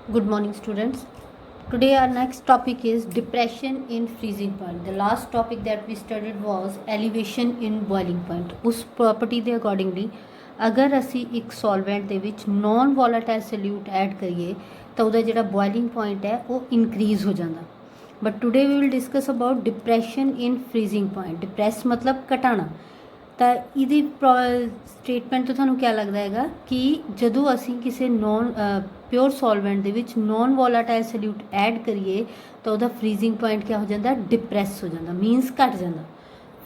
Good morning, students. Today our next topic is depression in freezing point. The last topic that we studied was elevation in boiling point. उस property ਦੇ accordingly अगर ਅਸੀਂ ਇੱਕ solvent ਦੇ ਵਿੱਚ non volatile solute add ਕਰੀਏ ਤਾਂ ਉਹਦਾ ਜਿਹੜਾ boiling point ਹੈ ਉਹ increase ਹੋ ਜਾਂਦਾ. But today we will discuss about depression in freezing point. Depress मतलब ਘਟਾਣਾ. ਤਾਂ ਇਹਦੀ ਸਟੇਟਮੈਂਟ ਤੋਂ ਤੁਹਾਨੂੰ ਕਿਆ ਲੱਗਦਾ ਹੈਗਾ ਕਿ ਜਦੋਂ ਅਸੀਂ ਕਿਸੇ ਨੋਨ ਪਿਓਰ ਸੋਲਵੈਂਟ ਦੇ ਵਿੱਚ ਨੋਨ ਵੋਲਾਟਾਈਲ ਸੋਲਿਊਟ ਐਡ ਕਰੀਏ ਤਾਂ ਉਹਦਾ ਫਰੀਜ਼ਿੰਗ ਪੁਆਇੰਟ ਕਿਆ ਹੋ ਜਾਂਦਾ, ਡਿਪਰੈਸ ਹੋ ਜਾਂਦਾ, ਮੀਨਸ ਘਟ ਜਾਂਦਾ.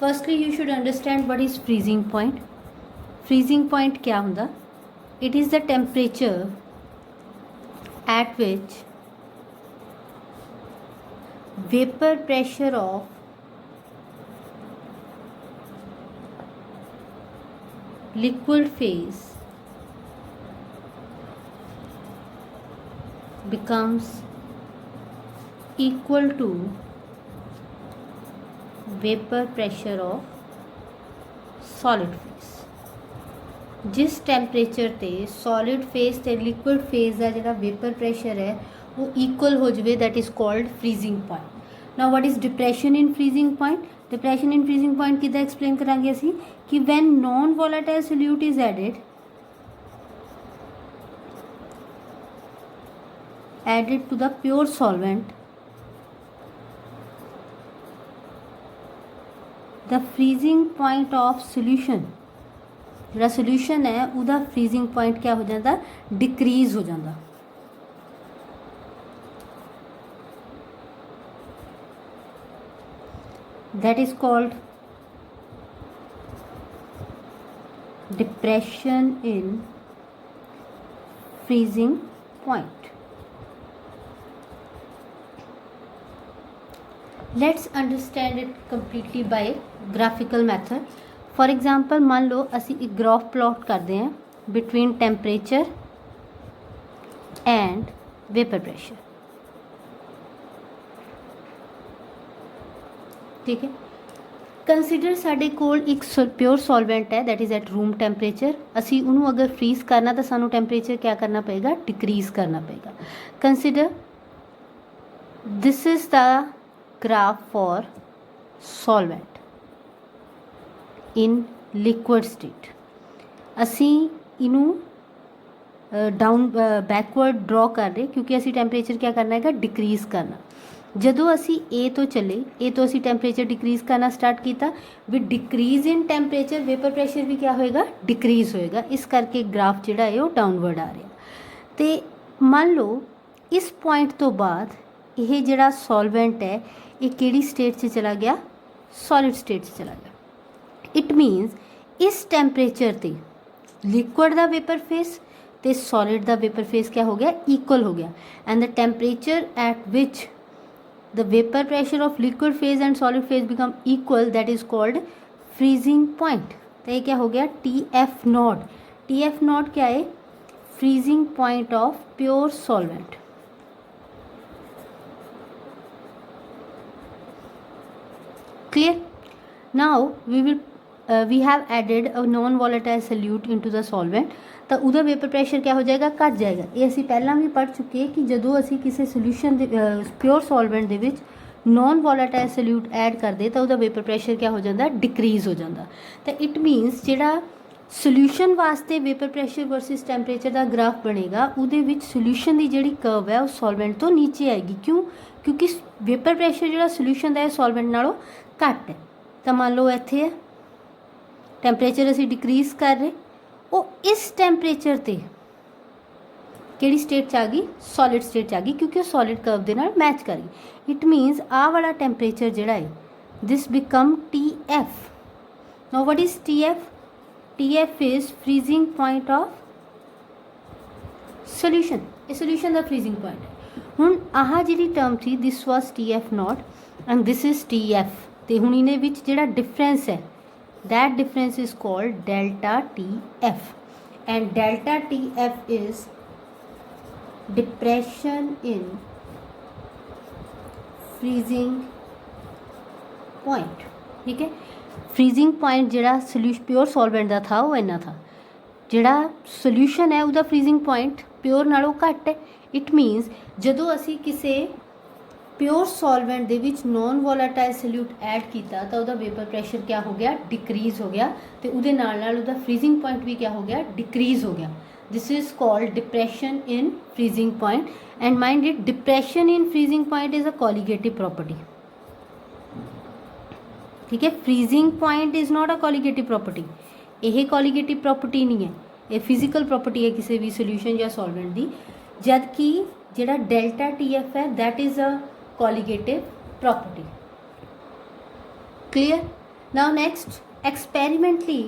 Firstly you should understand what is freezing point. Freezing point ਕਿਆ ਹੁੰਦਾ? It is the temperature at which vapor pressure of liquid phase becomes equal to vapor pressure of solid phase. जिस temperature ते solid phase ते liquid phase का जिहड़ा vapor pressure है वो equal हो जाए, that is called freezing point. Now what is depression in freezing point? Depression in freezing point किदा explain करांगे असी कि when non volatile solute is added to the pure solvent, the freezing point of solution, ਜਿਹੜਾ solution है ਉਹਦਾ freezing point क्या हो जाता, decrease हो जाता. That is called depression in freezing point. Let's understand it completely by graphical method. For example, मान लो असी एक ग्राफ प्लॉट करते हैं between temperature and vapor pressure. ठीक है. कंसीडर साडे कोल एक प्योर सॉल्वेंट है that is at room temperature. असी उन्होंने अगर फ्रीज करना तो सानू टैंपरेचर क्या करना पेगा, डिक्रीज करना पेगा. Consider this is the graph for solvent in liquid state. असी इनू डाउन बैकवर्ड ड्रॉ कर रहे क्योंकि असी टैंपरेचर क्या करना है, डिक्रीज करना. ਜਦੋਂ ਅਸੀਂ A ਤੋਂ ਚੱਲੇ, A ਤੋਂ ਅਸੀਂ ਟੈਂਪਰੇਚਰ ਡਿਕਰੀਜ਼ ਕਰਨਾ ਸਟਾਰਟ ਕੀਤਾ, with decrease in temperature vapour pressure ਵੀ ਕਿਆ ਹੋਏਗਾ, ਡਿਕਰੀਜ਼ ਹੋਏਗਾ. ਇਸ ਕਰਕੇ ਗ੍ਰਾਫ ਜਿਹੜਾ ਹੈ ਉਹ ਡਾਊਨਵਰਡ ਆ ਰਿਹਾ. ਤੇ ਮੰਨ ਲਓ ਇਸ ਪੁਆਇੰਟ ਤੋਂ ਬਾਅਦ ਇਹ ਜਿਹੜਾ ਸੋਲਵੈਂਟ ਹੈ ਇਹ ਕਿਹੜੀ ਸਟੇਟ 'ਚ ਚਲਾ ਗਿਆ, ਸੋਲਿਡ ਸਟੇਟ 'ਚ ਚਲਾ ਗਿਆ. ਇਟ ਮੀਨਸ ਇਸ ਟੈਂਪਰੇਚਰ 'ਤੇ ਲਿਕੁਇਡ ਦਾ ਵੇਪਰ ਫੇਸ ਤੇ ਸੋਲਿਡ ਦਾ ਵੇਪਰ ਫੇਸ ਕਿਆ ਹੋ ਗਿਆ, ਇਕੁਅਲ ਹੋ ਗਿਆ. And the temperature at which the vapor pressure of liquid phase and solid phase become equal, that is called freezing point. तो ये क्या हो गया, TF नॉट. TF नॉट क्या है, freezing point of pure solvent. Clear? Now we have added a non volatile solute into the solvent. ਤਾਂ ਉਹਦਾ vapour pressure ਕਿਆ ਹੋ ਜਾਏਗਾ, ਘਟ ਜਾਏਗਾ. ਇਹ ਅਸੀਂ ਪਹਿਲਾਂ ਵੀ ਪੜ੍ਹ ਚੁੱਕੇ ਕਿ ਜਦੋਂ ਅਸੀਂ ਕਿਸੇ ਸੋਲਿਊਸ਼ਨ ਦੇ ਪਿਓਰ ਸੋਲਵੈਂਟ ਦੇ ਵਿੱਚ ਨੋਨ ਵੋਲਾਟਾਈਲ ਸੋਲਿਊਟ ਐਡ ਕਰਦੇ ਤਾਂ ਉਹਦਾ ਵੇਪਰ ਪ੍ਰੈਸ਼ਰ ਕਿਆ ਹੋ ਜਾਂਦਾ, ਡਿਕਰੀਜ਼ ਹੋ ਜਾਂਦਾ. ਤਾਂ ਇਟ ਮੀਨਸ ਜਿਹੜਾ ਸੋਲਿਊਸ਼ਨ ਵਾਸਤੇ ਵੇਪਰ ਪ੍ਰੈਸ਼ਰ ਵਰਸਸ ਟੈਂਪਰੇਚਰ ਦਾ ਗ੍ਰਾਫ ਬਣੇਗਾ ਉਹਦੇ ਵਿੱਚ ਸੋਲਿਊਸ਼ਨ ਦੀ ਜਿਹੜੀ ਕਰਵ ਹੈ ਉਹ ਸੋਲਵੈਂਟ ਤੋਂ ਨੀਚੇ ਆਏਗੀ. ਕਿਉਂ? ਕਿਉਂਕਿ ਵੇਪਰ ਪ੍ਰੈਸ਼ਰ ਜਿਹੜਾ ਸੋਲਿਊਸ਼ਨ ਦਾ ਹੈ ਸੋਲਵੈਂਟ ਨਾਲੋਂ ਘੱਟ ਹੈ. ਤਾਂ ਮੰਨ ਲਓ ਇੱਥੇ ਹੈ ਟੈਂਪਰੇਚਰ ਅਸੀਂ ਡਿਕਰੀਜ਼ ਕਰ ਰਹੇ, ਉਹ ਇਸ ਟੈਂਪਰੇਚਰ 'ਤੇ ਕਿਹੜੀ ਸਟੇਟ 'ਚ ਆ ਗਈ, ਸੋਲਿਡ ਸਟੇਟ 'ਚ ਆ ਗਈ ਕਿਉਂਕਿ ਉਹ ਸੋਲਿਡ ਕਰਵ ਦੇ ਨਾਲ ਮੈਚ ਕਰ ਗਈ. ਇਟ ਮੀਨਸ ਆਹ ਵਾਲਾ ਟੈਂਪਰੇਚਰ ਜਿਹੜਾ ਹੈ this become TF. Now what is TF? TF is freezing point of solution. ਇਹ ਸੋਲਿਊਸ਼ਨ ਦਾ ਫਰੀਜ਼ਿੰਗ ਪੁਆਇੰਟ ਹੈ. ਹੁਣ ਆਹ ਜਿਹੜੀ ਟਰਮ ਸੀ this was TF nought and this is TF. ਅਤੇ ਹੁਣ ਇਹਦੇ ਵਿੱਚ ਜਿਹੜਾ ਡਿਫਰੈਂਸ ਹੈ that difference is called delta TF, and delta TF is depression in freezing point. ठीक है, freezing point जरा सोल्यूशन प्योर सॉल्वेंट का था वो इन्ना था. ਜਿਹੜਾ ਸੋਲਿਊਸ਼ਨ ਹੈ ਉਹਦਾ ਫਰੀਜ਼ਿੰਗ ਪੁਆਇੰਟ ਪਿਓਰ ਨਾਲੋਂ ਘੱਟ ਹੈ। ਇਟ ਮੀਨਸ ਜਦੋਂ ਅਸੀਂ ਕਿਸੇ ਪਿਓਰ ਸੋਲਵੈਂਟ ਦੇ ਵਿੱਚ ਨੋਨ ਵੋਲਾਟਾਈਲ ਸੋਲਿਊਟ ਐਡ ਕੀਤਾ ਤਾਂ ਉਹਦਾ ਵੇਪਰ ਪ੍ਰੈਸ਼ਰ ਕਿਆ ਹੋ ਗਿਆ, ਡਿਕਰੀਜ਼ ਹੋ ਗਿਆ, ਤੇ ਉਹਦੇ ਨਾਲ ਨਾਲ ਉਹਦਾ ਫਰੀਜ਼ਿੰਗ ਪੁਆਇੰਟ ਵੀ ਕਿਆ ਹੋ ਗਿਆ, ਡਿਕਰੀਜ਼ ਹੋ ਗਿਆ। This is called depression in freezing point, and mind it, depression in freezing point is a colligative property. ठीक है, freezing point is not a colligative property. ਇਹ colligative property नहीं है, ਇਹ physical property है किसी भी solution या solvent ਦੀ, जद कि ਜਿਹੜਾ delta TF है that is a colligative property. Clear? Now next, experimentally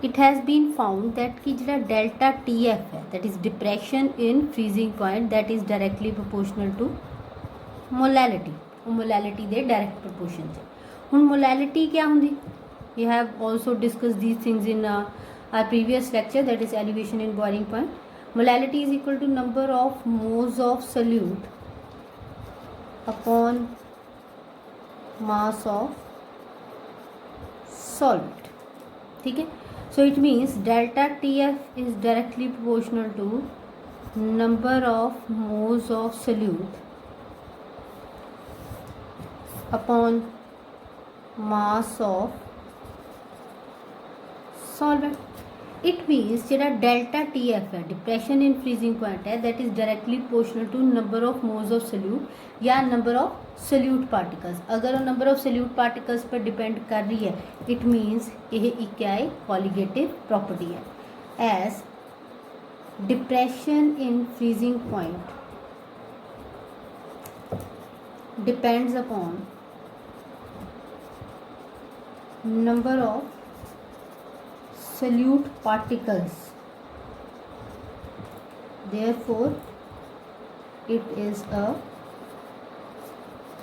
it has been found that कि जो delta TF है that is depression in freezing point that is directly proportional to molality, molality they direct proportion से। हुन molality क्या होंगी? We have also discussed these things in our previous lecture, that is elevation in boiling point. Molality is equal to number of moles of solute upon mass of solvent। ठीक है, so it means delta TF is directly proportional to number of moles of solute upon mass of solvent. It means ਜਿਹੜਾ delta TF है depression in freezing point है that is directly proportional to number of moles of solute या number of solute particles। अगर वो number of solute particles पर depend कर रही है it means यह एक क्या है, colligative property है। as depression in freezing point depends upon number of solute particles, therefore it is a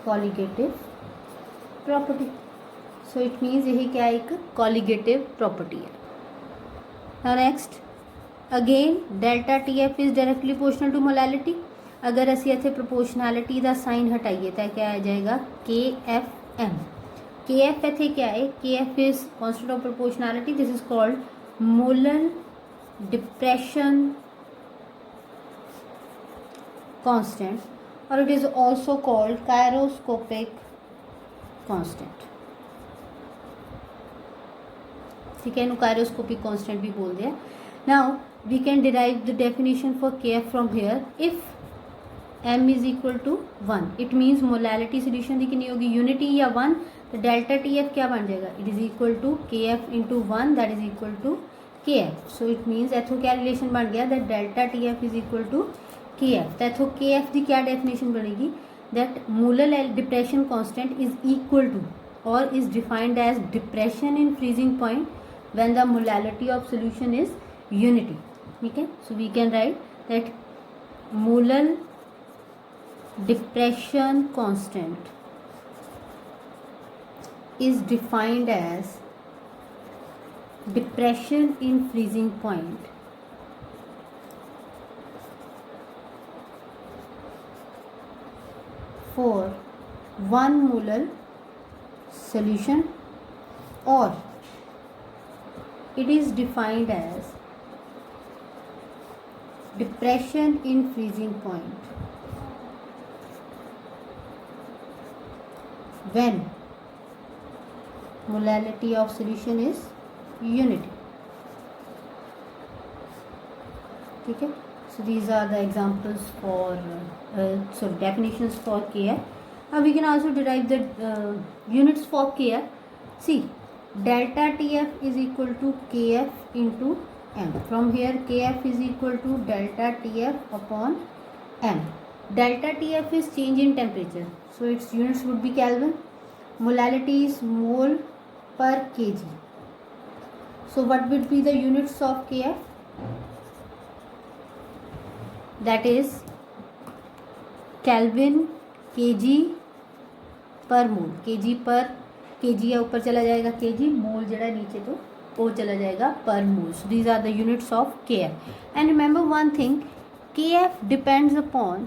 colligative property। so it means यही क्या एक colligative property है। now next, again delta TF is directly proportional to molality। अगर ਅਸੀਂ ਇੱਥੇ proportionality ਦਾ sign हटाइए तो क्या आ जाएगा, KFM। KF ਇੱਥੇ क्या है, KF is constant of proportionality, this is called molar depression constant, or it is also called chiroscopic constant। ठीक है, इन्हें chiroscopic constant भी बोलते हैं। now we can derive the definition for KF from here। if m is equal to 1 it means molality solution की कितनी होगी, unity या 1, तो डेल्टा TF क्या बन जाएगा, it is equal to KF into 1 that is equal to KF। So it means इतों क्या रिलेशन बन गया, that delta TF is equal to KF। तो इतों KF की क्या डेफिनेशन बनेगी, that molar depression constant is equal to और is defined as depression in freezing point when the molality of solution is unity. ठीक है, so we can write that molar depression constant is defined as depression in freezing point for 1 molar solution, or it is defined as depression in freezing point when molality of solution is unity। ठीक है, so these are the examples for definitions for KF। now we can also derive the units for KF। see, delta TF is equal to KF into m। from here KF is equal to delta TF upon m। delta TF is change in temperature, so its units would be Kelvin। molality is mole per kg, so what would be the units of KF, that is Kelvin kg per mole। kg पर kg या ऊपर चला जाएगा kg, मोल जड़ा नीचे तो वो चला जाएगा per mole। so these are the units of KF। and remember one thing, KF depends upon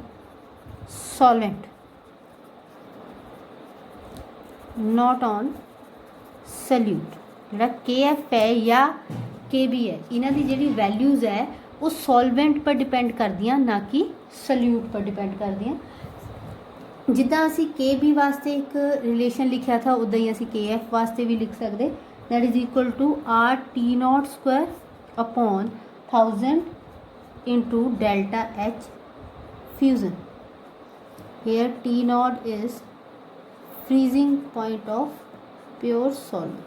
solvent, not on solute। ਜਿਹੜਾ KF ਹੈ ਜਾਂ KB ਹੈ ਇਹਨਾਂ ਦੀ ਜਿਹੜੀ ਵੈਲਿਊਜ਼ ਹੈ ਉਹ ਸੋਲਵੈਂਟ ਪਰ ਡਿਪੈਂਡ ਕਰਦੀਆਂ ਨਾ ਕਿ ਸੋਲਿਊਟ ਪਰ ਡਿਪੈਂਡ ਕਰਦੀਆਂ। ਜਿੱਦਾਂ ਅਸੀਂ KB ਵਾਸਤੇ ਇੱਕ ਰਿਲੇਸ਼ਨ ਲਿਖਿਆ ਥਾ ਉੱਦਾਂ ਹੀ ਅਸੀਂ KF ਵਾਸਤੇ ਵੀ ਲਿਖ ਸਕਦੇ। that is equal to RT0 square upon 1000 into delta H fusion. Here T0 is freezing point of pure solvent.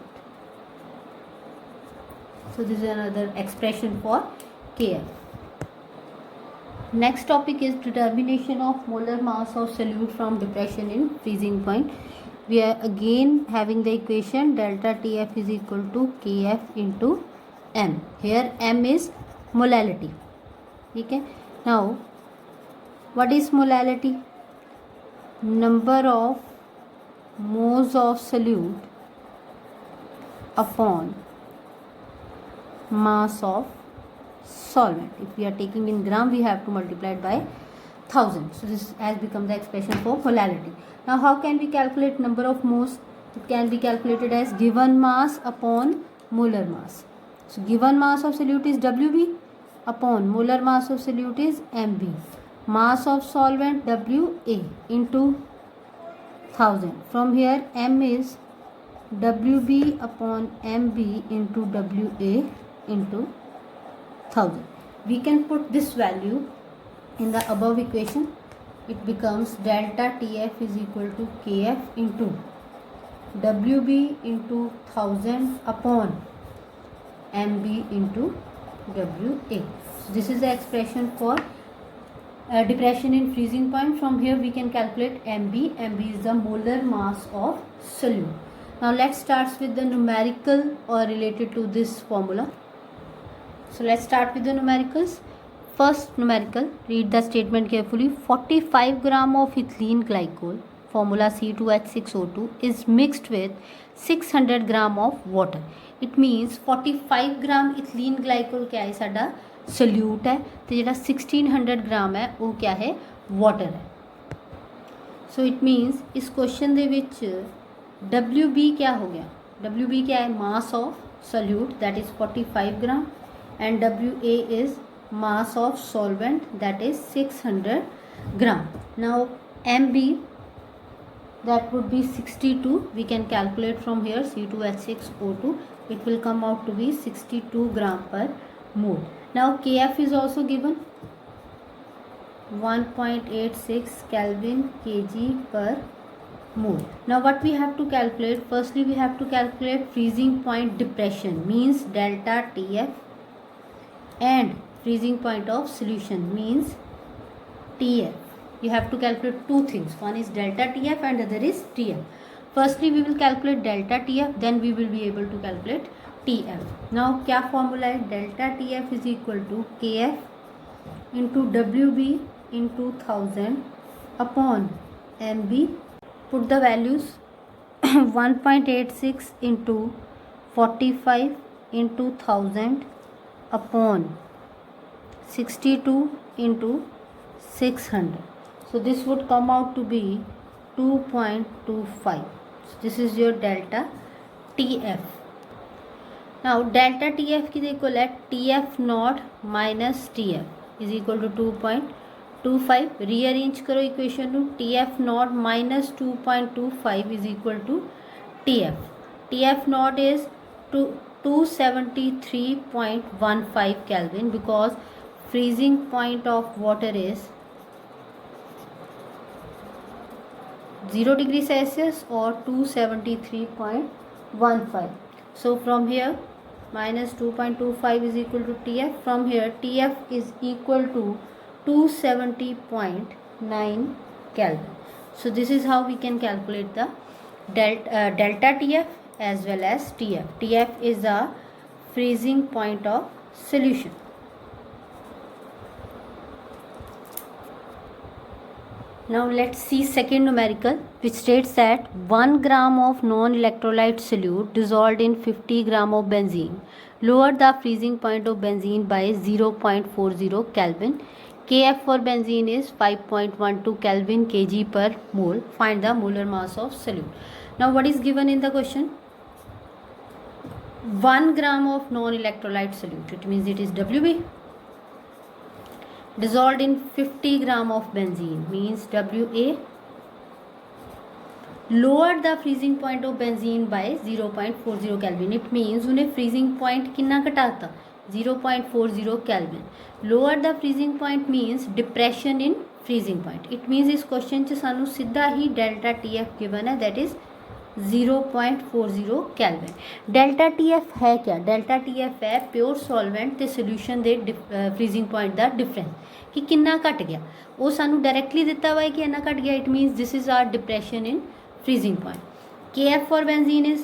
So this is another expression for KF. Next topic is determination of molar mass of solute from depression in freezing point. We are again having the equation delta TF is equal to KF into M. Here M is molality. Okay. Now what is molality? Number of moles of solute upon mass of solvent. If we are taking in gram, we have to multiply it by 1000. So this has become the expression for molality. Now how can we calculate number of moles? It can be calculated as given mass upon molar mass. So given mass of solute is WB upon molar mass of solute is MB. Mass of solvent WA into 1000. From here M is WB upon MB into WA into 1000. We can put this value in the above equation. It becomes delta TF is equal to KF into WB into 1000 upon MB into WA. So this is the expression for depression in freezing point. From here we can calculate MB. MB is the molar mass of solute. Now let's start with the numerical or related to this formula. So let's start with the numericals. First numerical, read the statement carefully. 45 gram of ethylene glycol, formula C2H6O2, is mixed with 600 gram of water. It means 45 gram ethylene glycol क्या है साडा solute है तो जेड़ा 1600 gram है वो क्या है water है. So it means इस क्वेश्चन दे विच WB क्या हो गया? WB क्या है? mass of solute that is 45 gram and WA is mass of solvent that is 600 gram. Now MB that would be 62. We can calculate from here C2H6O2. It will come out to be 62 gram per mole. Now KF is also given 1.86 Kelvin kg per mole. Now what we have to calculate? Firstly we have to calculate freezing point depression, means delta TF, and freezing point of solution means TF. You have to calculate two things. One is delta TF and other is TF. Firstly we will calculate delta TF, then we will be able to calculate TF. Now क्या formula है? delta TF is equal to KF into WB into 1000 upon MB. Put the values 1.86 into 45 into 1000 upon 62 into 600. So this would come out to be 2.25. So this is your delta TF. Now delta TF की equal at TF naught minus TF is equal to 2.25. Rearrange करो equation to TF naught minus 2.25 is equal to TF. TF naught is 273.15 Kelvin because freezing point of water is 0 degree Celsius or 273.15. So from here minus 2.25 is equal to TF. From here TF is equal to 270.9 Kelvin. So this is how we can calculate the delta TF as well as TF. TF is the freezing point of solution. Now let's see second numerical, which states that 1 gram of non-electrolyte solute dissolved in 50 gram of benzene lowered the freezing point of benzene by 0.40 Kelvin. Kf for benzene is 5.12 Kelvin kg per mole. Find the molar mass of solute. Now what is given in the question? 1 gram of non-electrolyte solute, it means it is WB. Dissolved in 50 gram of benzene means WA. Lowered the freezing point of benzene by 0.40 Kelvin, it means उन्हें freezing point कितना घटाता 0.40 Kelvin. Lowered the freezing point means depression in freezing point. It means इस question च सानू सीधा ही delta TF given है, that is 0.40 Kelvin. Delta TF है क्या? डेल्टा TF है प्योर सॉल्वेंट ते सोल्यूशन दे फ्रीजिंग पॉइंट दा डिफरेंस कि कितना घट गया. वो सानू डायरेक्टली दिता हुआ है कि इतना घट गया. It means this is our depression in freezing point. Kf for benzene is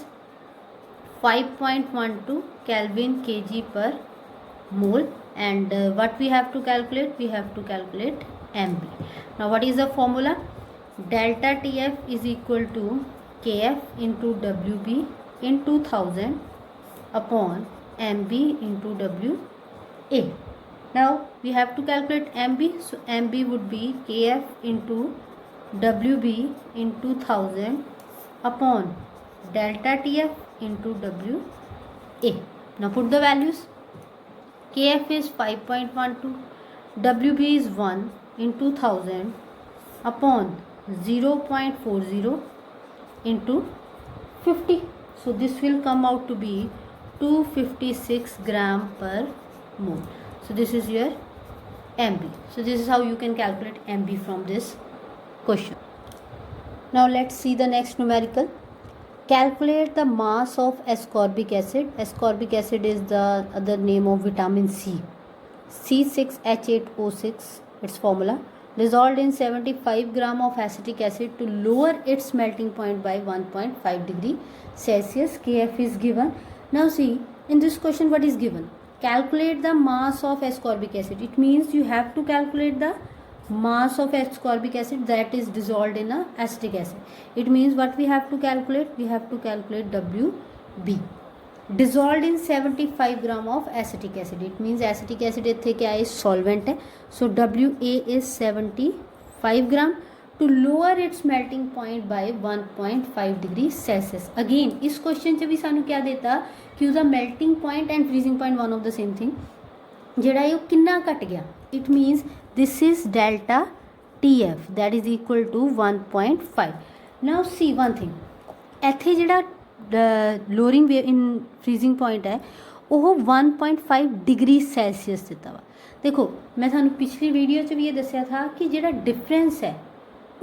5.12 Kelvin kg per mole, and what we have to calculate? We have to calculate Mb. Now what is the formula? Delta Tf is equal to Kf into Wb into 1000 upon Mb into Wa. Now we have to calculate Mb, so Mb would be Kf into WB into 1000 upon delta TF into WA. Now put the values. Kf is 5.12, WB is 1 into 1000 upon 0.40 into 50. So this will come out to be 256 gram per mole. So this is your MB. So this is how you can calculate MB from this question. Now let's see the next numerical. Calculate the mass of ascorbic acid. Ascorbic acid is the other name of vitamin C. C6H8O6, its formula. Dissolved in 75 gram of acetic acid to lower its melting point by 1.5 degree Celsius. Kf is given. Now see, in this question what is given? Calculate the mass of ascorbic acid. It means you have to calculate the mass of ascorbic acid that is dissolved in a acetic acid. It means what we have to calculate? We have to calculate WB. Dissolved in 75 gram of acetic acid. It means acetic acid इत्थे क्या है? Solvent है. So WA is 75 gram to lower its melting point by 1.5 degree Celsius. Again इस question च भी सानू क्या देता कि उसका melting point and freezing point one of the same thing. ਜਿਹੜਾ ਇਹ कितना घट गया? It means this is delta TF that is equal to 1.5. Now see one thing, ਇੱਥੇ ਜਿਹੜਾ lowering in freezing point है ਉਹ 1.5 डिग्री ਸੈਲਸੀਅਸ ਦਿੱਤਾ ਵਾ. ਦੇਖੋ ਮੈਂ ਤੁਹਾਨੂੰ ਪਿਛਲੀ ਵੀਡੀਓ 'ਚ ਵੀ ਇਹ ਦੱਸਿਆ ਥਾ ਕਿ ਜਿਹੜਾ ਡਿਫਰੈਂਸ ਹੈ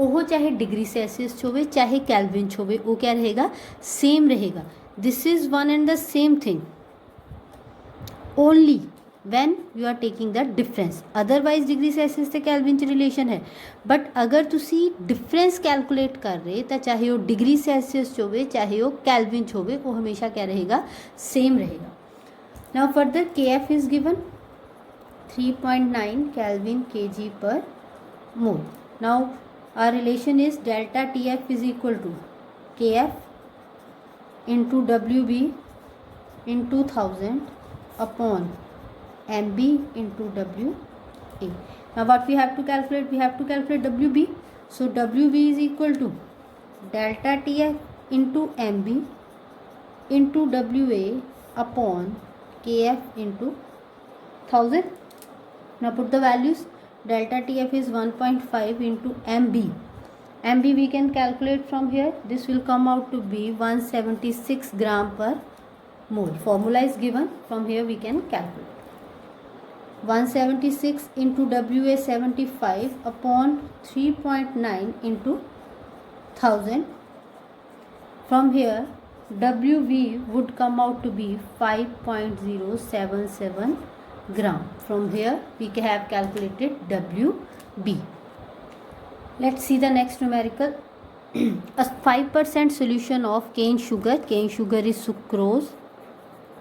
ਉਹ ਚਾਹੇ डिग्री ਸੈਲਸੀਅਸ 'ਚ ਹੋਵੇ ਚਾਹੇ ਕੈਲਵਿਨ 'ਚ ਹੋਵੇ ਉਹ ਕਿਆ ਰਹੇਗਾ? सेम रहेगा. This is one and the same thing only when you are taking the difference. otherwise degree Celsius ਤੇ ਕੈਲਵਿਨ 'ਚ ਰਿਲੇਸ਼ਨ ਹੈ, बट अगर ਤੁਸੀਂ डिफरेंस कैलकुलेट कर रहे तो चाहे वो डिग्री सेल्सियस 'ਚ ਹੋਵੇ चाहे वो ਕੈਲਵਿਨ 'ਚ ਹੋਵੇ वो हमेशा क्या रहेगा? सेम रहेगा. now further Kf is given 3.9 Kelvin kg per mole. now our relation is delta Tf is equal to Kf into WB into 1000 upon MB into WA. now what we have to calculate? We have to calculate WB. so WB is equal to delta TF into MB into WA upon KF into 1000. now put the values. delta TF is 1.5 into MB. MB we can calculate from here. this will come out to be 176 gram per mole. formula is given. from here we can calculate. 176 into WA 75 upon 3.9 into 1000. from here WB would come out to be 5.077 gram. from here we have calculated WB. let's see the next numerical. a 5% solution of cane sugar. cane sugar is sucrose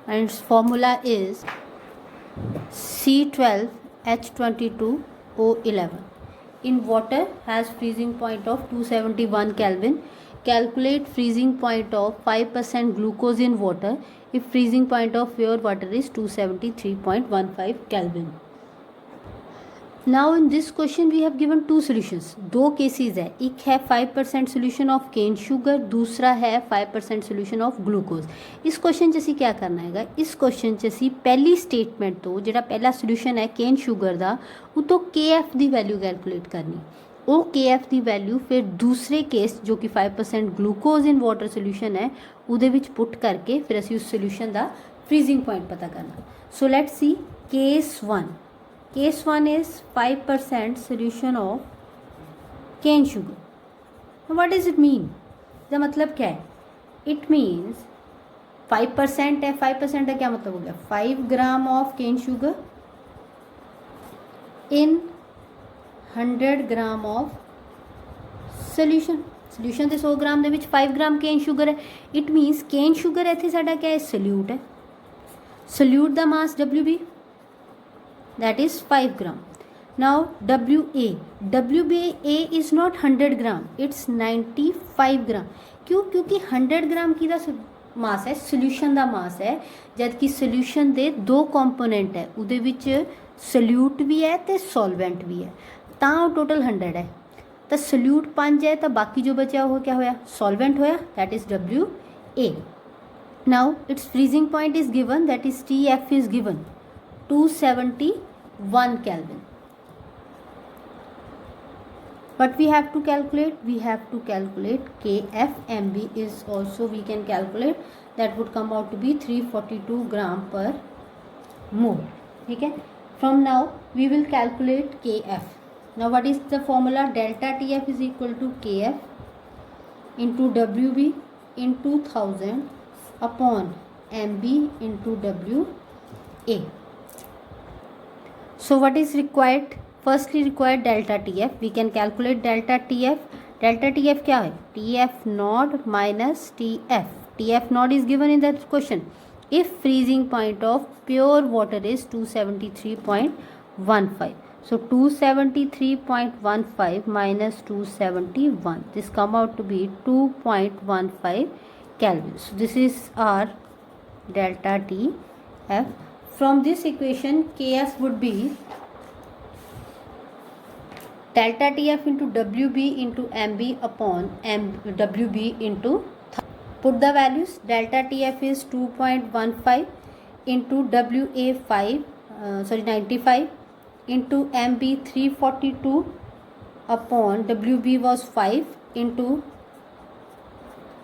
and its formula is C12H22O11. in water has freezing point of 271 Kelvin. calculate freezing point of 5% glucose in water if freezing point of pure water is 273.15 Kelvin. Now in this question we have given two solutions, दो cases है, एक है 5% solution of cane sugar, दूसरा है 5% solution of glucose. इस question च असीं क्या करना है, इस क्वेश्चन च असीं पहली स्टेटमेंट तो जिहड़ा पहला सोल्यूशन है केन शुगर का उतो KF की वैल्यू कैलकुलेट करनी, वो KF की वैल्यू फिर दूसरे केस जो कि 5% ग्लूकोज इन वाटर सोल्यूशन है उहदे विच पुट करके फिर असीं उस सोल्यूशन का फ्रीजिंग पॉइंट पता करना। So let's see case 1। Case 1 is 5% solution of cane sugar. Now what does it mean? इसका मतलब क्या है? It means 5% है, 5% का क्या मतलब हो गया? 5 gram of cane sugar in 100 gram of solution. Solution से 100 ग्राम ਦੇ ਵਿੱਚ 5 ग्राम केन शुगर है। इट मीनस केन शुगर ਇੱਥੇ ਸਾਡਾ क्या है? सल्यूट है। सल्यूट ਦਾ mass WB, that is 5 gram. Now WA is not 100 gram, it's 95 gram. क्यों? क्योंकि 100 ग्राम की दा मास है, सोल्यूशन का मास है, जबकि सोल्यूशन के दो कंपोनेंट है, उहदे विच सल्यूट भी है तो सॉल्वेंट भी है, तो टोटल 100 है। तो सल्यूट 5 है तो बाकी जो बचा वो क्या होया? सॉल्वेंट होया, that is WA. Now it's freezing point is given, that is TF is given 271 Kelvin. What we have to calculate? We have to calculate KF. MB is also we can calculate, that would come out to be 342 gram per mole. ठीक है? From now we will calculate KF. Now what is the formula? Delta TF is equal to KF into WB into 1000 upon MB into WA. So what is required? Firstly required delta TF. We can calculate delta TF. Delta TF क्या है? TF naught minus TF. TF naught is given in that question. If freezing point of pure water is 273.15. So 273.15 minus 271. This come out to be 2.15 Kelvin. So this is our delta TF. From this equation KF would be delta TF into WB into MB upon WB into put the values. Delta TF is 2.15 into WA 95 into MB 342 upon WB was 5 into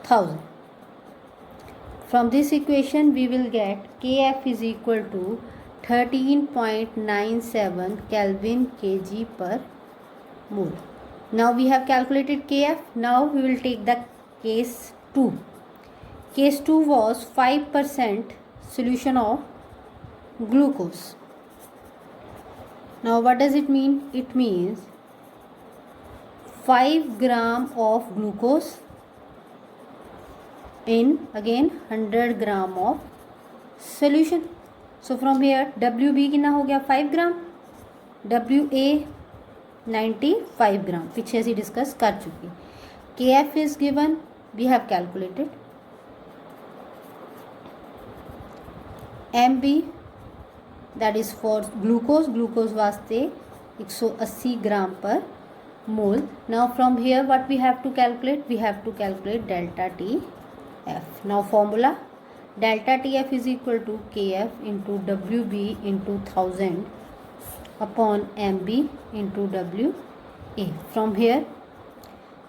1000. From this equation we will get KF is equal to 13.97 Kelvin kg per mole. Now we have calculated KF. Now we will take the case 2. Case 2 was 5% solution of glucose. Now what does it mean? It means 5 gram of glucose in again 100 gram of solution. So from here WB कितना हो गया? 5 ग्राम, WA 95 ग्राम, पीछे ऐसे discuss कर चुके। KF is given, we have calculated. MB that is for glucose वास्ते 180 ग्राम पर mole. Now from here what we have to calculate? We have to calculate delta TF. Now formula, delta TF is equal to KF into WB into 1000 upon MB into WA. From here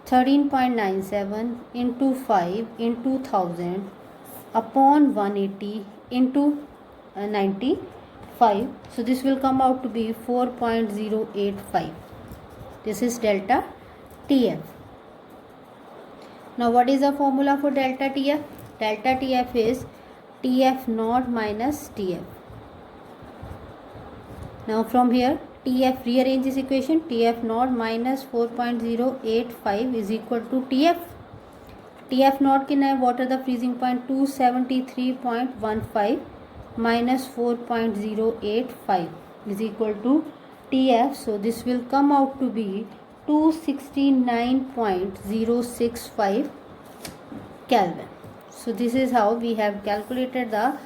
13.97 into 5 into 1000 upon 180 into 95. So this will come out to be 4.085. This is delta TF. Now what is the formula for delta TF? Delta TF is TF naught minus TF. Now from here TF, rearrange this equation, TF naught minus 4.085 is equal to TF. TF naught कितना है? What are the freezing point? 273.15 minus 4.085 is equal to TF. So this will come out to be 269.065 Kelvin. So this is how we have calculated the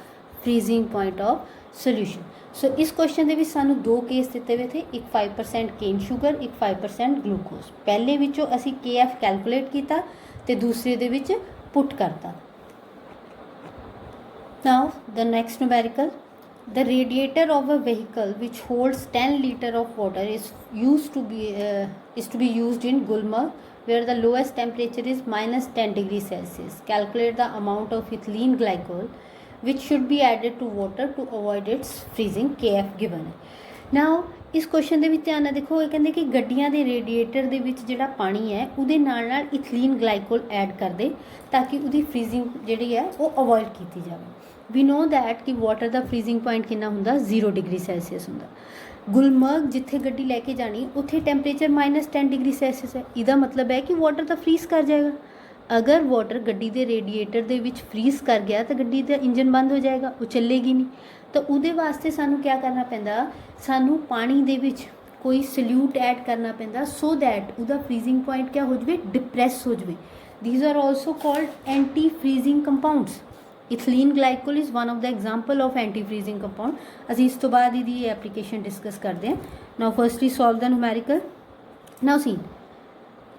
freezing point of solution. सो इस question के सानू दो case दिते हुए थे, एक 5% cane sugar, एक 5% glucose. पहले विचों असी KF कैलकुलेट किया तो दूसरे दे विच पुट करता। Now the next numerical, the radiator of a vehicle which holds 10 liter of water is to be used in Gulmarg, where the lowest temperature is minus 10 degrees Celsius. Calculate the amount of ethylene glycol which should be added to water to avoid its freezing. KF given है। Now इस question ਦੇ ਵਿੱਚ ਧਿਆਨ ਨਾਲ ਦੇਖੋ, ਇਹ ਕਹਿੰਦੇ ਕਿ ਗੱਡੀਆਂ ਦੇ ਰੇਡੀਏਟਰ ਦੇ ਵਿੱਚ ਜਿਹੜਾ ਪਾਣੀ ਹੈ ਉਹਦੇ ਨਾਲ ਨਾਲ ਇਥਲੀਨ ਗਲਾਈਕੋਲ ਐਡ ਕਰ ਦੇ ਤਾਂ ਕਿ ਉਹਦੀ ਫਰੀਜ਼ਿੰਗ ਜਿਹੜੀ ਹੈ ਉਹ ਅਵੋਇਡ ਕੀਤੀ ਜਾਵੇ। ਵੀ ਨੋ ਦੈਟ ਕਿ ਵਾਟਰ ਦਾ ਫਰੀਜ਼ਿੰਗ ਪੁਆਇੰਟ ਕਿੰਨਾ ਹੁੰਦਾ, 0 ਡਿਗਰੀ ਸੈਲਸੀਅਸ ਹੁੰਦਾ। ਗੁਲਮਰਗ ਜਿੱਥੇ ਗੱਡੀ ਲੈ ਕੇ ਜਾਣੀ ਉੱਥੇ ਟੈਂਪਰੇਚਰ -10 ਡਿਗਰੀ ਸੈਲਸੀਅਸ ਹੈ। ਇਹਦਾ ਮਤਲਬ ਹੈ ਕਿ ਵਾਟਰ ਤਾਂ ਫਰੀਜ਼ ਕਰ ਜਾਏਗਾ। ਅਗਰ ਵਾਟਰ ਗੱਡੀ ਦੇ ਰੇਡੀਏਟਰ ਦੇ ਵਿੱਚ ਫਰੀਜ਼ ਕਰ ਗਿਆ ਤਾਂ ਗੱਡੀ ਦਾ ਇੰਜਨ ਬੰਦ ਹੋ ਜਾਏਗਾ, ਉਹ ਚੱਲੇਗੀ ਨਹੀਂ। ਤਾਂ ਉਹਦੇ ਵਾਸਤੇ ਸਾਨੂੰ ਕੀ ਕਰਨਾ ਪੈਂਦਾ, ਸਾਨੂੰ ਪਾਣੀ ਦੇ ਵਿੱਚ ਕੋਈ ਸੋਲਿਊਟ ਐਡ ਕਰਨਾ ਪੈਂਦਾ ਸੋ ਦੈਟ ਉਹਦਾ ਫਰੀਜ਼ਿੰਗ ਪੁਆਇੰਟ ਕੀ ਹੋ ਜਾਵੇ, ਡਿਪਰੈਸ ਹੋ ਜਾਵੇ। These are also called anti freezing compounds. Ethylene glycol is one of the example of anti freezing compound. असीं इस तो बाद इहदी एप्लीकेशन डिस्कस करते हैं। Now firstly solve the numerical. Now see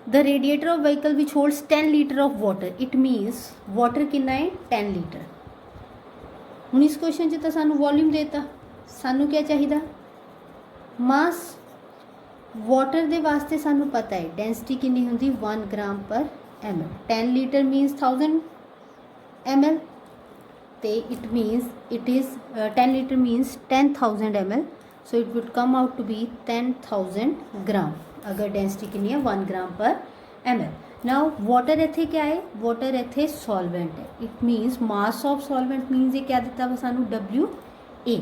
the radiator of vehicle which holds 10 litre of water, it means water कितना है 10 litre. हुण इस क्वेश्चन च तां सानू वॉल्यूम देता, सानू क्या चाहिए मास। वाटर दे वास्ते सानू पता है डेंसिटी कितनी होंदी 1 ग्राम पर ml। 10 लीटर मीनस 1000 ml ते it means it is 10 liter means 10,000 ml, so it would come out to be 10,000 gram अगर डेंसिटी कितनी है 1 ग्राम पर ml। नाउ वाटर इत्थे क्या है, वाटर इत्थे सॉल्वेंट है। It means mass of solvent means ये क्या दिता वा सानू WA।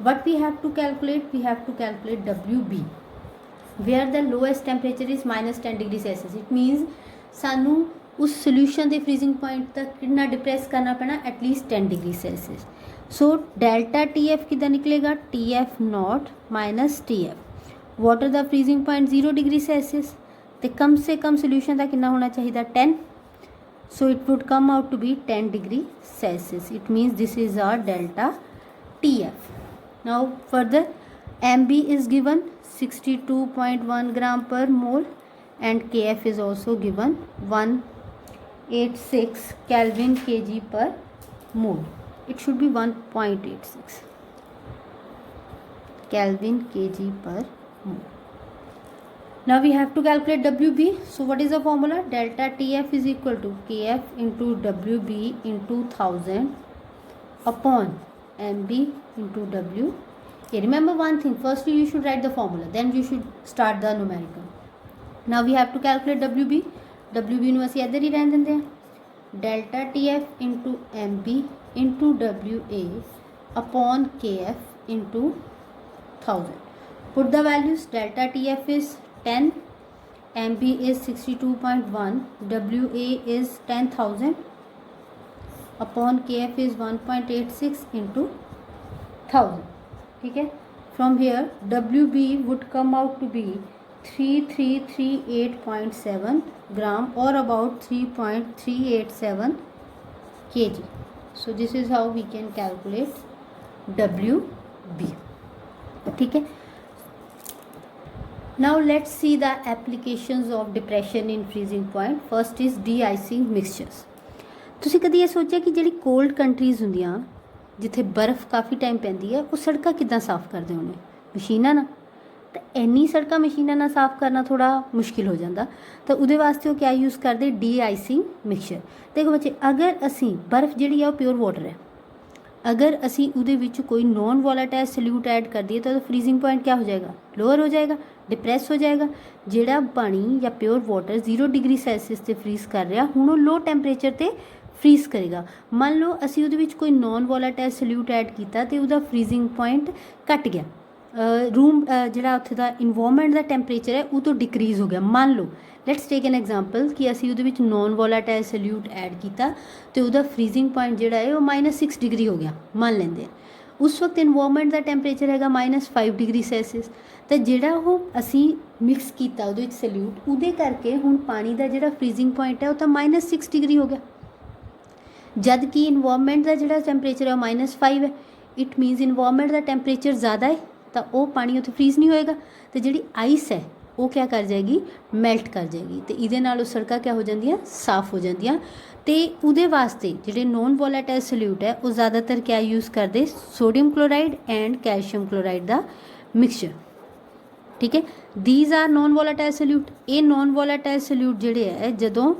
What we have to calculate, we have to calculate WB where the lowest temperature is -10 degree Celsius. It means सानू उस सोल्यूशन के फ्रीजिंग पॉइंट तक कितना डिप्रेस करना पैना, at least 10 degree Celsius. So delta TF कितना निकलेगा, TF not minus TF। Water का फ्रीजिंग पॉइंट 0 डिग्री सेल्सियस, तो कम से कम सोल्यूशन का कितना होना चाहिए 10। So it would come out to be 10 degree Celsius. It means this is our delta TF। Now further MB is given 62.1 gram पर mole and KF is also given 186 Kelvin kg per mole. It should be 1.86 Kelvin kg per mole. Now we have to calculate WB. So what is the formula? Delta TF is equal to KF into WB into 1000 upon MB into W. Okay, remember one thing, firstly you should write the formula, then you should start the numerical. Now we have to calculate WB। WB ਨੂੰ ਅਸੀਂ ਇੱਧਰ ਹੀ ਰਹਿਣ ਦਿੰਦੇ ਹਾਂ। Delta TF into MB into WA upon KF into 1000। Put the values। Delta TF is 10, MB is 62.1, WA is 10,000 upon KF is 1.86 into 1000। ठीक है, from here WB would come out to be 3338.7 gram or about 3.387 kg। So this is how we can calculate WB। ठीक है, now let's see the applications of depression in freezing point। First is de-icing mixtures। ਤੁਸੀਂ ਕਦੀ ਇਹ ਸੋਚਿਆ ਕਿ ਜਿਹੜੀ cold countries ਹੁੰਦੀਆਂ ਜਿੱਥੇ ਬਰਫ਼ ਕਾਫੀ ਟਾਈਮ ਪੈਂਦੀ ਹੈ ਉਹ ਸੜਕਾਂ ਕਿੱਦਾਂ ਸਾਫ਼ ਕਰਦੇ ਹੋਣੇ, ਮਸ਼ੀਨਾਂ ਨਾਲ। तो इन्नी सड़क मशीनों ना साफ़ करना थोड़ा मुश्किल हो जाता, तो उहदे वास्ते वो क्या यूज़ करते, de-icing मिक्सचर। देखो बच्चे, अगर असी बर्फ़ जिहड़ी है प्योर वाटर है, अगर असी उहदे विच कोई नॉन वोलेटाइल सल्यूट ऐड कर दिए तो फ्रीजिंग पॉइंट क्या हो जाएगा, लोअर हो जाएगा, डिप्रेस हो जाएगा। जिहड़ा पानी या प्योर वाटर 0 डिग्री सेल्सियस से फ्रीज कर रहा हुण वो लो टैंपरेचर ते फ्रीज करेगा। मान लो असी उहदे विच कोई नॉन वोलेटाइल सल्यूट ऐड किया तो उहदा फ्रीजिंग पॉइंट घट गया, रूम जिहड़ा उत्थे दा इन्वायरमेंट का टैंपरेचर है वो तो डिक्रीज़ हो गया। मान लो लेट्स टेक एन एग्जाम्पल कि असी उहदे विच नॉन वोलेटाइल सल्यूट ऐड किया तो उहदा फ्रीजिंग पॉइंट जिहड़ा है वो -6 डिग्री हो गया, मान लेंदे उस वक्त इन्वायरमेंट का टैंपरेचर हैगा -5 डिग्री सेल्सियस। तो जिहड़ा वो असी मिक्स किया उहदे विच सल्यूट उहदे करके हुण पानी का जिहड़ा फ्रीजिंग पॉइंट है वो तो -6 डिग्री हो गया, जद कि इन्वायरमेंट का जिहड़ा टैंपरेचर है -5 है। It means environment the temperature ਜ਼ਿਆਦਾ ਹੈ ਤਾਂ ਉਹ ਪਾਣੀ ਉੱਥੇ ਫਰੀਜ਼ ਨਹੀਂ ਹੋਏਗਾ, ਤੇ ਜਿਹੜੀ ਆਈਸ ਹੈ ਉਹ ਕਿਆ ਕਰ ਜਾਏਗੀ, ਮੈਲਟ ਕਰ ਜਾਏਗੀ, ਤੇ ਇਹਦੇ ਨਾਲ ਉਹ ਸੜਕਾਂ ਕਿਆ ਹੋ ਜਾਂਦੀਆਂ, ਸਾਫ਼ ਹੋ ਜਾਂਦੀਆਂ। ਤੇ ਉਹਦੇ ਵਾਸਤੇ ਜਿਹੜੇ ਨੋਨ ਵੋਲੇਟਾਈਲ ਸੋਲਿਊਟ ਹੈ ਉਹ ਜ਼ਿਆਦਾਤਰ ਕਿਆ ਯੂਜ਼ ਕਰਦੇ, sodium chloride and calcium chloride the mixture. ਠੀਕ ਹੈ, these R non volatile solute. ਇਹ ਨੋਨ ਵੋਲੇਟਾਈਲ ਸੋਲਿਊਟ ਜਿਹੜੇ ਹੈ ਜਦੋਂ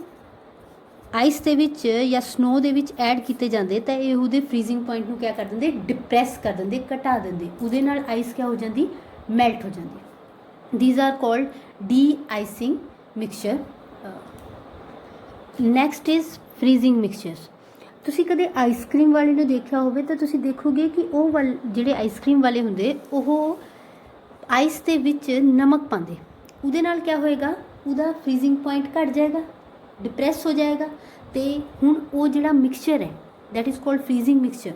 ਆਈਸ ਦੇ ਵਿੱਚ ਜਾਂ ਸਨੋ ਦੇ ਵਿੱਚ ਐਡ ਕੀਤੇ ਜਾਂਦੇ ਤਾਂ ਇਹ ਉਹਦੇ ਫਰੀਜ਼ਿੰਗ ਪੁਆਇੰਟ ਨੂੰ ਕਿਆ ਕਰ ਦਿੰਦੇ, ਡਿਪਰੈਸ ਕਰ ਦਿੰਦੇ, ਘਟਾ ਦਿੰਦੇ, ਉਹਦੇ ਨਾਲ ਆਈਸ ਕਿਆ ਹੋ ਜਾਂਦੀ, ਮੈਲਟ ਹੋ ਜਾਂਦੀ। These are called de icing mixture. Next is freezing mixtures. ਤੁਸੀਂ ਕਦੇ ਆਈਸਕ੍ਰੀਮ ਵਾਲੇ ਨੂੰ ਦੇਖਿਆ ਹੋਵੇ ਤਾਂ ਤੁਸੀਂ ਦੇਖੋਗੇ ਕਿ ਉਹ ਜਿਹੜੇ ਆਈਸਕ੍ਰੀਮ ਵਾਲੇ ਹੁੰਦੇ ਉਹ ਆਈਸ ਦੇ ਵਿੱਚ ਨਮਕ ਪਾਉਂਦੇ, ਉਹਦੇ ਨਾਲ ਕਿਆ ਹੋਏਗਾ, ਉਹਦਾ ਫਰੀਜ਼ਿੰਗ ਪੁਆਇੰਟ ਘਟ ਜਾਏਗਾ, ਡਿਪਰੈਸ ਹੋ ਜਾਏਗਾ। ਤੇ ਹੁਣ ਉਹ ਜਿਹੜਾ ਮਿਕਸਚਰ ਹੈ that is called freezing mixture,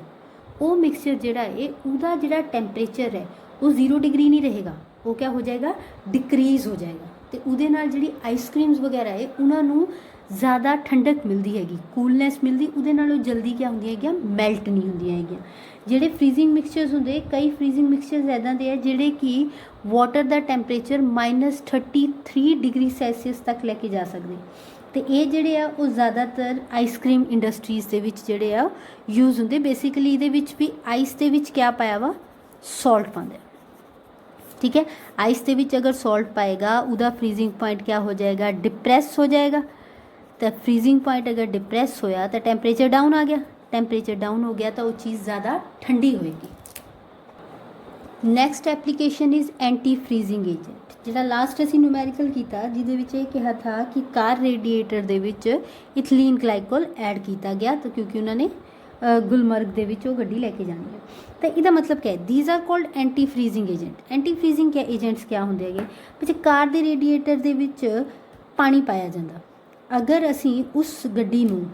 ਉਹ ਮਿਕਸਚਰ ਜਿਹੜਾ ਹੈ ਉਹਦਾ ਜਿਹੜਾ ਟੈਂਪਰੇਚਰ ਹੈ ਉਹ 0 ਡਿਗਰੀ ਨਹੀਂ ਰਹੇਗਾ, ਉਹ ਕਿਆ ਹੋ ਜਾਏਗਾ, ਡਿਕਰੀਜ਼ ਹੋ ਜਾਏਗਾ। ਤੇ ਉਹਦੇ ਨਾਲ ਜਿਹੜੀ ਆਈਸਕ੍ਰੀਮਸ ਵਗੈਰਾ ਹੈ ਉਹਨਾਂ ਨੂੰ ਜ਼ਿਆਦਾ ਠੰਡਕ ਮਿਲਦੀ ਹੈਗੀ, ਕੂਲਨੈਸ ਮਿਲਦੀ, ਉਹਦੇ ਨਾਲ ਉਹ ਜਲਦੀ ਕਿਆ ਹੁੰਦੀਆਂ ਹੈਗੀਆਂ, ਮੈਲਟ ਨਹੀਂ ਹੁੰਦੀਆਂ ਹੈਗੀਆਂ। ਜਿਹੜੇ ਫਰੀਜ਼ਿੰਗ ਮਿਕਸਚਰਸ ਹੁੰਦੇ, ਕਈ ਫਰੀਜ਼ਿੰਗ ਮਿਕਸਚਰਸ ਇੱਦਾਂ ਦੇ ਹੈ ਜਿਹੜੇ ਕਿ ਵਾਟਰ ਦਾ ਟੈਂਪਰੇਚਰ -33 ਡਿਗਰੀ ਸੈਲਸੀਅਸ ਤੱਕ ਲੈ ਕੇ ਜਾ ਸਕਦੇ। ਤੇ ਇਹ ਜਿਹੜੇ ਆ ਉਹ ਜ਼ਿਆਦਾਤਰ ਆਈਸਕ੍ਰੀਮ ਇੰਡਸਟਰੀਜ਼ ਦੇ ਵਿੱਚ ਜਿਹੜੇ ਆ ਯੂਜ਼ ਹੁੰਦੇ। ਬੇਸਿਕਲੀ ਇਹਦੇ ਵਿੱਚ ਵੀ ਆਈਸ ਦੇ ਵਿੱਚ ਕਿਆ ਪਾਇਆ ਵਾ, ਸੌਲਟ ਪਾਉਂਦੇ। ਠੀਕ ਹੈ, ਆਈਸ ਦੇ ਵਿੱਚ ਅਗਰ ਸੌਲਟ ਪਾਏਗਾ ਉਹਦਾ ਫਰੀਜ਼ਿੰਗ ਪੁਆਇੰਟ ਕਿਆ ਹੋ ਜਾਏਗਾ, ਡਿਪਰੈਸ ਹੋ ਜਾਏਗਾ। ਤਾਂ ਫਰੀਜ਼ਿੰਗ ਪੁਆਇੰਟ ਅਗਰ ਡਿਪਰੈਸ ਹੋਇਆ ਤਾਂ ਟੈਂਪਰੇਚਰ ਡਾਊਨ ਆ ਗਿਆ, ਟੈਂਪਰੇਚਰ ਡਾਊਨ ਹੋ ਗਿਆ ਤਾਂ ਉਹ ਚੀਜ਼ ਜ਼ਿਆਦਾ ਠੰਡੀ ਹੋਏਗੀ। Next application is anti freezing agent. ਜਿਹੜਾ ਲਾਸਟ ਅਸੀਂ ਨਿਊਮੈਰੀਕਲ ਕੀਤਾ ਜਿਹਦੇ ਵਿੱਚ ਇਹ ਕਿਹਾ ਥਾ ਕਿ ਕਾਰ ਰੇਡੀਏਟਰ ਦੇ ਵਿੱਚ ਇਥਲੀਨ ਗਲਾਈਕੋਲ ਐਡ ਕੀਤਾ ਗਿਆ ਤਾਂ ਕਿਉਂਕਿ ਉਹਨਾਂ ਨੇ ਗੁਲਮਰਗ ਦੇ ਵਿੱਚ ਉਹ ਗੱਡੀ ਲੈ ਕੇ ਜਾਣੀ ਹੈ। ਤਾਂ ਇਹਦਾ ਮਤਲਬ ਕਿਆ ਹੈ, these are called anti freezing agent. Anti freezing ਕਿਆ ਏਜੰਟਸ ਕਿਆ ਹੁੰਦੇ ਹੈਗੇ, ਵਿੱਚ ਕਾਰ ਦੇ ਰੇਡੀਏਟਰ ਦੇ ਵਿੱਚ ਪਾਣੀ ਪਾਇਆ ਜਾਂਦਾ, ਅਗਰ ਅਸੀਂ ਉਸ ਗੱਡੀ ਨੂੰ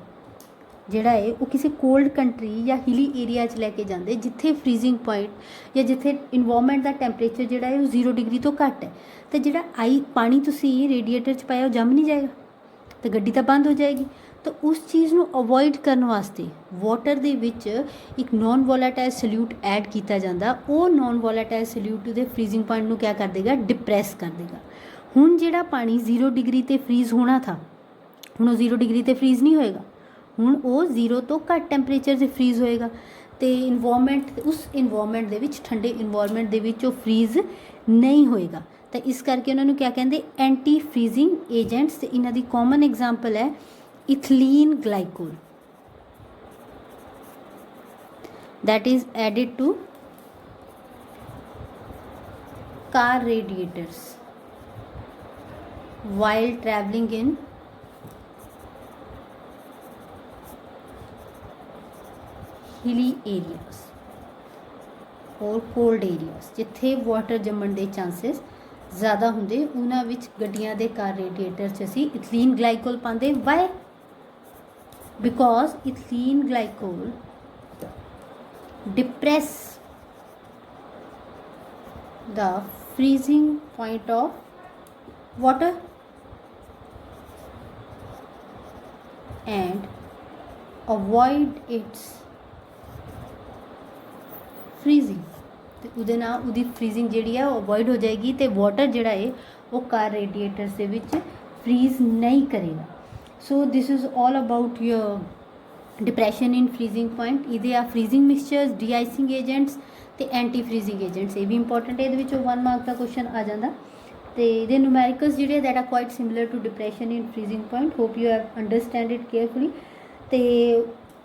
ਜਿਹੜਾ ਹੈ ਉਹ ਕਿਸੇ ਕੋਲਡ ਕੰਟਰੀ ਜਾਂ ਹਿਲੀ ਏਰੀਆ 'ਚ ਲੈ ਕੇ ਜਾਂਦੇ ਜਿੱਥੇ ਫਰੀਜ਼ਿੰਗ ਪੁਆਇੰਟ ਜਾਂ ਜਿੱਥੇ ਇਨਵਾਇਰਮੈਂਟ ਦਾ ਟੈਂਪਰੇਚਰ ਜਿਹੜਾ ਹੈ ਉਹ 0 ਡਿਗਰੀ ਤੋਂ ਘੱਟ ਹੈ, ਤਾਂ ਜਿਹੜਾ ਪਾਣੀ ਤੁਸੀਂ ਰੇਡੀਏਟਰ 'ਚ ਪਾਇਆ ਉਹ ਜੰਮ ਨਹੀਂ ਜਾਏਗਾ, ਤਾਂ ਗੱਡੀ ਤਾਂ ਬੰਦ ਹੋ ਜਾਏਗੀ। ਤਾਂ ਉਸ ਚੀਜ਼ ਨੂੰ ਅਵੋਇਡ ਕਰਨ ਵਾਸਤੇ ਵਾਟਰ ਦੇ ਵਿੱਚ ਇੱਕ ਨੋਨ ਵੋਲੇਟਾਈਲ ਸੋਲਿਊਟ ਐਡ ਕੀਤਾ ਜਾਂਦਾ। ਉਹ ਨੋਨ ਵੋਲੇਟਾਈਲ ਸੋਲਿਊਟ ਦੇ ਫਰੀਜ਼ਿੰਗ ਪੁਆਇੰਟ ਨੂੰ ਕਿਆ ਕਰ ਦੇਗਾ, ਡਿਪਰੈਸ ਕਰ ਦੇਗਾ। ਹੁਣ ਜਿਹੜਾ ਪਾਣੀ 0 ਡਿਗਰੀ 'ਤੇ ਫਰੀਜ਼ ਹੋਣਾ ਥਾ, ਹੁਣ ਉਹ 0 ਡਿਗਰੀ 'ਤੇ ਫਰੀਜ਼ ਨਹੀਂ ਹੋਏਗਾ, ਹੁਣ ਉਹ 0 ਤੋਂ ਘੱਟ ਟੈਂਪਰੇਚਰ 'ਤੇ ਫਰੀਜ਼ ਹੋਏਗਾ। ਅਤੇ ਉਸ ਇਨਵਾਇਰਮੈਂਟ ਦੇ ਵਿੱਚ, ਠੰਡੇ ਇਨਵਾਇਰਮੈਂਟ ਦੇ ਵਿੱਚ ਉਹ ਫਰੀਜ਼ ਨਹੀਂ ਹੋਏਗਾ। ਤਾਂ ਇਸ ਕਰਕੇ ਉਹਨਾਂ ਨੂੰ ਕਿਆ ਕਹਿੰਦੇ, ਐਂਟੀ ਫਰੀਜ਼ਿੰਗ ਏਜੰਟਸ। ਅਤੇ ਇਹਨਾਂ ਦੀ ਕਾਮਨ ਐਗਜ਼ਾਮਪਲ ਹੈ ਇਥਲੀਨ glycol that is added to car radiators while traveling in hilly areas or cold areas ਜਿੱਥੇ ਵਾਟਰ ਜੰਮਣ ਦੇ ਚਾਂਸਸ ਜ਼ਿਆਦਾ ਹੁੰਦੇ, ਉਹਨਾਂ ਵਿੱਚ ਗੱਡੀਆਂ ਦੇ ਕਾਰ ਰੇਡੀਏਟਰ 'ਚ ਅਸੀਂ ਇਥਲੀਨ ਗਲਾਈਕੋਲ ਪਾਉਂਦੇ। Why? Because ethylene glycol depress the freezing point of water and avoid its freezing। ਤੇ ਉਹਦੇ ਨਾਲ ਉਹਦੀ ਫਰੀਜ਼ਿੰਗ ਜਿਹੜੀ ਹੈ ਉਹ ਅਵੋਇਡ ਹੋ ਜਾਏਗੀ ਅਤੇ ਵਾਟਰ ਜਿਹੜਾ ਹੈ ਉਹ ਕਾਰ ਰੇਡੀਏਟਰਸ ਦੇ ਵਿੱਚ ਫਰੀਜ਼ ਨਹੀਂ ਕਰੇਗਾ। So this is all about your depression in freezing point. ਇਹਦੇ ਆ freezing mixtures, de icing agents ਅਤੇ ਐਂਟੀ ਫਰੀਜ਼ਿੰਗ ਏਜੰਟਸ। ਇਹ ਵੀ ਇੰਪੋਰਟੈਂਟ ਹੈ, ਇਹਦੇ ਵਿੱਚੋਂ 1 ਮਾਰਕ ਦਾ ਕੁਐਸਚਨ ਆ ਜਾਂਦਾ। ਅਤੇ ਇਹਦੇ ਨੂਮੈਰੀਕਲਸ ਜਿਹੜੇ that are quite similar to depression in freezing point. Hope you have understand it carefully. ਅਤੇ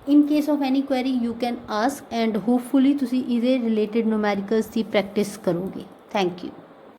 in case of any query you can ask and hopefully ਤੁਸੀਂ ਇਹਦੇ ਰਿਲੇਟਿਡ ਨੂਮੈਰੀਕਲਸ ਦੀ ਪ੍ਰੈਕਟਿਸ ਕਰੋਗੇ। Thank you.